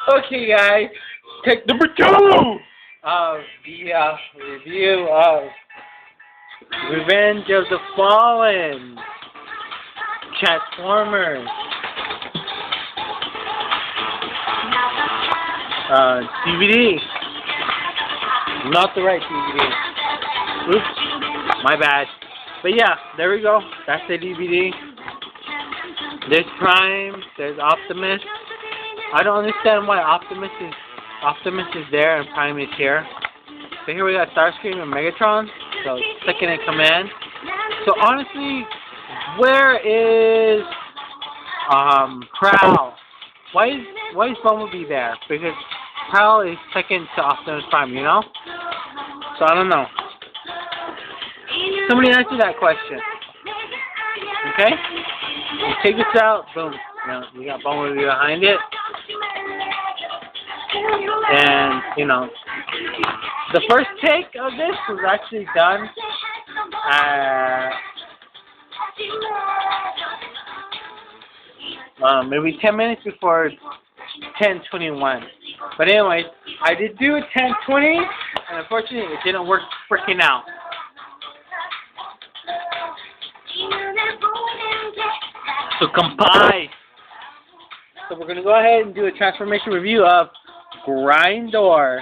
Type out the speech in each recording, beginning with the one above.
Okay, guys, take number 2 of the review of Revenge of the Fallen Transformers DVD. Not the right DVD. Oops, my bad. But yeah, there we go. That's the DVD. There's Prime. There's Optimus. I don't understand why Optimus is there and Prime is here. So here we got Starscream and Megatron. So second in command. So honestly, where is Prowl? Why is Bumblebee there? Because Prowl is second to Optimus Prime, you know? So I don't know. Somebody answer that question. Okay? You take this out, boom. You know, you got Bumblebee behind it. And, you know, the first take of this was actually done maybe 10 minutes before 10:21. But anyways, I did do a 10:20, and unfortunately it didn't work freaking out. So compile. So we're gonna go ahead and do a transformation review of Grindor.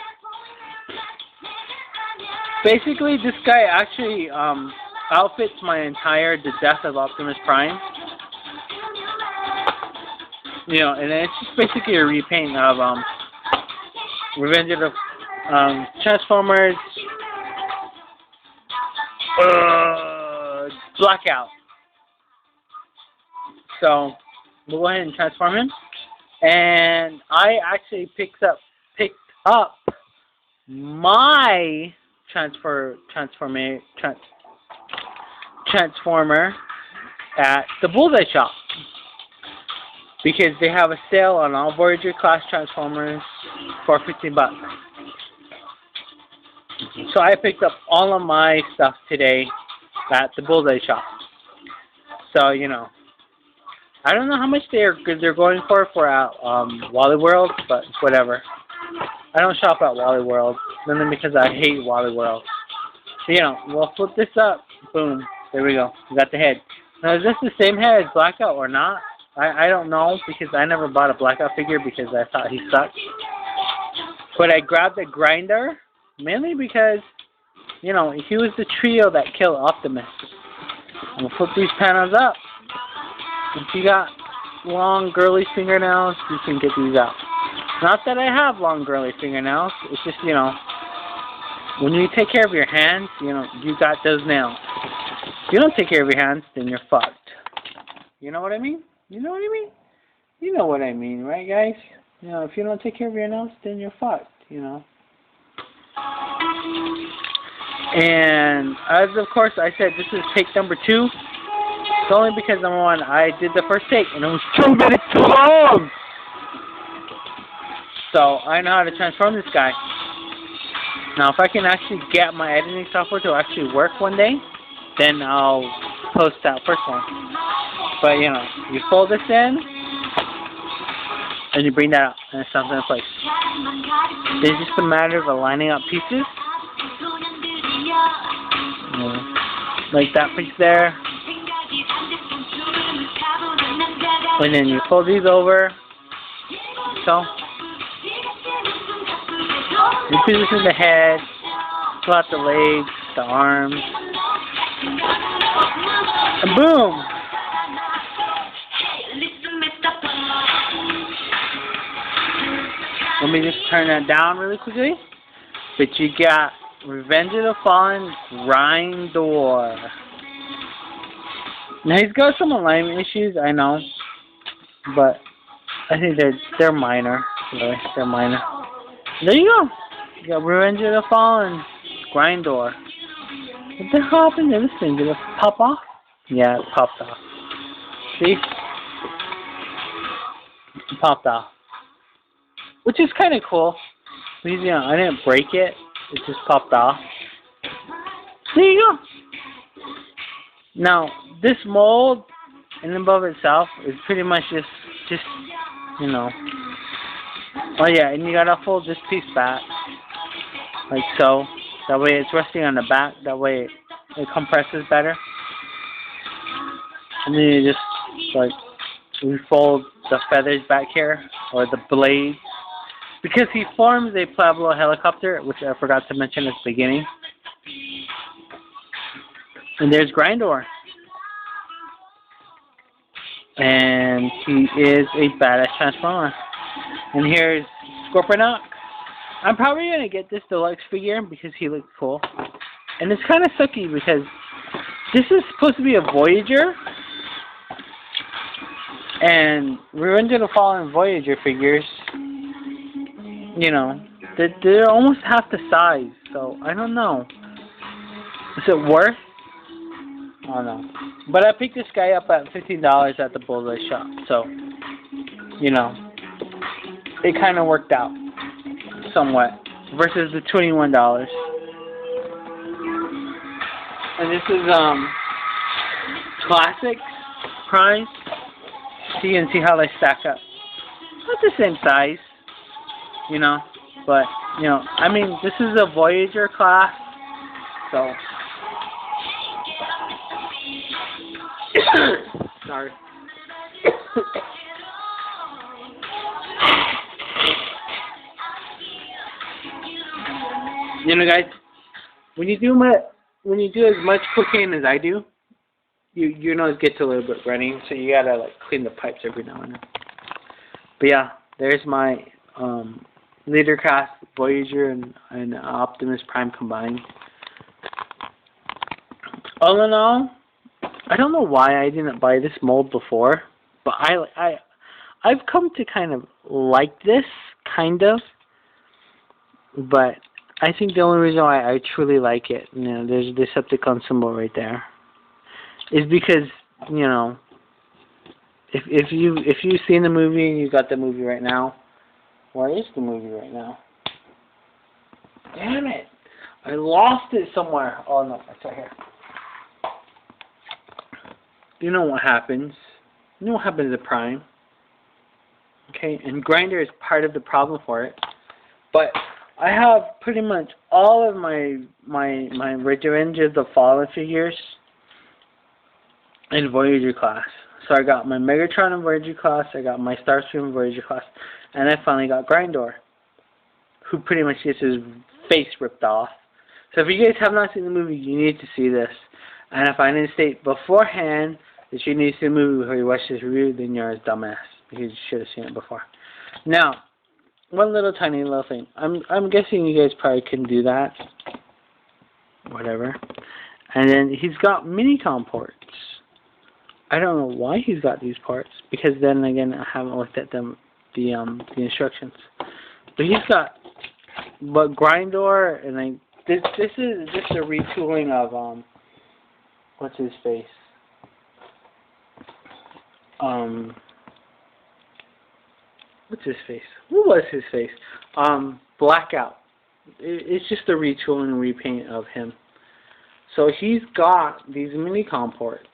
Basically, this guy actually outfits my entire The Death of Optimus Prime. You know, and it's just basically a repaint of Revenge of the Transformers Blackout. So we'll go ahead and transform him. And I actually picked up my transformer at the Bullseye Shop because they have a sale on all Voyager class Transformers for $15. So I picked up all of my stuff today at the Bullseye Shop. So you know, I don't know how much they're going for Wally World, but whatever. I don't shop at Wally World, mainly because I hate Wally World. So, you know, we'll flip this up. Boom. There we go. We got the head. Now, is this the same head as Blackout or not? I don't know, because I never bought a Blackout figure because I thought he sucked. But I grabbed a Grindor, mainly because, you know, he was the trio that killed Optimus. We'll flip these panels up. If you got long, girly fingernails, you can get these out. Not that I have long, girly fingernails. It's just, you know, when you take care of your hands, you know, you got those nails. If you don't take care of your hands, then you're fucked. You know what I mean? You know what I mean? You know what I mean, right, guys? You know, if you don't take care of your nails, then you're fucked, you know. And, as of course I said, this is take number 2. It's only because, number 1, I did the first take, and it was 2 minutes too long! So, I know how to transform this guy. Now, if I can actually get my editing software to actually work one day, then I'll post that first one. But, you know, you fold this in, and you bring that out, and it stands in place. It's just a matter of aligning up pieces. Like that piece there. And then you fold these over. So, you position the head, pull out the legs, the arms, and boom! Let me just turn that down really quickly. But you got Revenge of the Fallen Grindor. Now he's got some alignment issues, I know, but I think they're minor. Really, they're minor. There you go. You got Revenge of the Fallen Grindor. What the hell happened to this thing? Did it pop off? Yeah, it popped off. See? It popped off. Which is kind of cool. Because, you know, I didn't break it. It just popped off. There you go. Now, this mold in and above itself is pretty much just you know, Oh yeah, and you gotta fold this piece back, like so. That way it's resting on the back. That way it compresses better. And then you just like refold the feathers back here, or the blades, because he forms a Pueblo helicopter, which I forgot to mention at the beginning. And there's Grindor. And he is a badass Transformer. And here's Scorponok. I'm probably going to get this deluxe figure because he looks cool. And it's kind of sucky because this is supposed to be a Voyager. And Revenge of the Fallen Voyager figures, you know, they're almost half the size. So, I don't know. Is it worth? I don't know. But I picked this guy up at $15 at the Bullseye shop. So, you know, it kind of worked out somewhat versus the $21. And this is classic price. So you can see how they stack up. Not the same size, you know, but you know, I mean, this is a Voyager class, so sorry. You know, guys, when you do as much cocaine as I do, your nose gets a little bit runny, so you gotta like clean the pipes every now and then. But yeah, there's my Leader Cast Voyager and Optimus Prime combined. All in all, I don't know why I didn't buy this mold before, but I've come to kind of like this, kind of. But I think the only reason why I truly like it, you know, there's a Decepticon symbol right there, is because, you know, if you've seen the movie and you got the movie right now, where is the movie right now? Damn it! I lost it somewhere. Oh no, it's right here. You know what happens? You know what happens to Prime? Okay, and Grindor is part of the problem for it. But I have pretty much all of my Revenge of the Fallen figures in Voyager class. So I got my Megatron in Voyager class, I got my Starscream in Voyager class, and I finally got Grindor, who pretty much gets his face ripped off. So if you guys have not seen the movie, you need to see this. And if I didn't state beforehand that you need to see the movie before you watch this review, then you're a dumbass, because you should have seen it before. Now, one tiny little thing. I'm guessing you guys probably can do that. Whatever. And then he's got Minicom ports. I don't know why he's got these parts, because then again I haven't looked at the instructions. But he's got Grindor, and this is just a retooling of what's his face? What's his face? What was his face? Blackout. It's just a retool and repaint of him. So he's got these Minicom ports.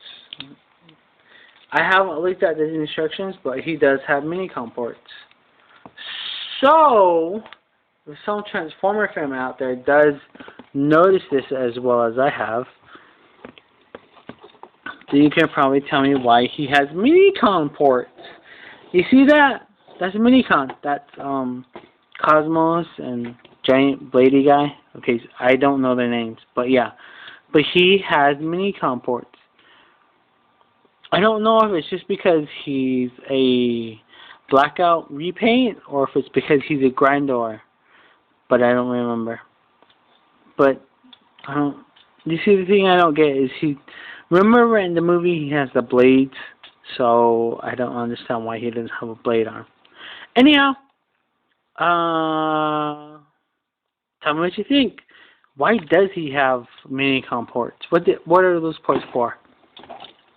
I haven't looked at the instructions, but he does have Minicom ports. So, if some Transformer fan out there does notice this as well as I have, then you can probably tell me why he has Minicom ports. You see that? That's Minicon. That's Cosmos and Giant Blady guy. Okay, I don't know their names, but yeah. But he has Minicom ports. I don't know if it's just because he's a Blackout repaint or if it's because he's a Grindor, but I don't remember. But you see, the thing I don't get is remember in the movie he has the blades, so I don't understand why he doesn't have a blade arm. Anyhow, tell me what you think. Why does he have Minicom ports? What are those ports for?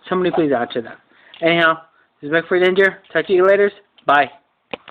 Somebody please answer that. Anyhow, this is Back for Danger. Talk to you later. Bye.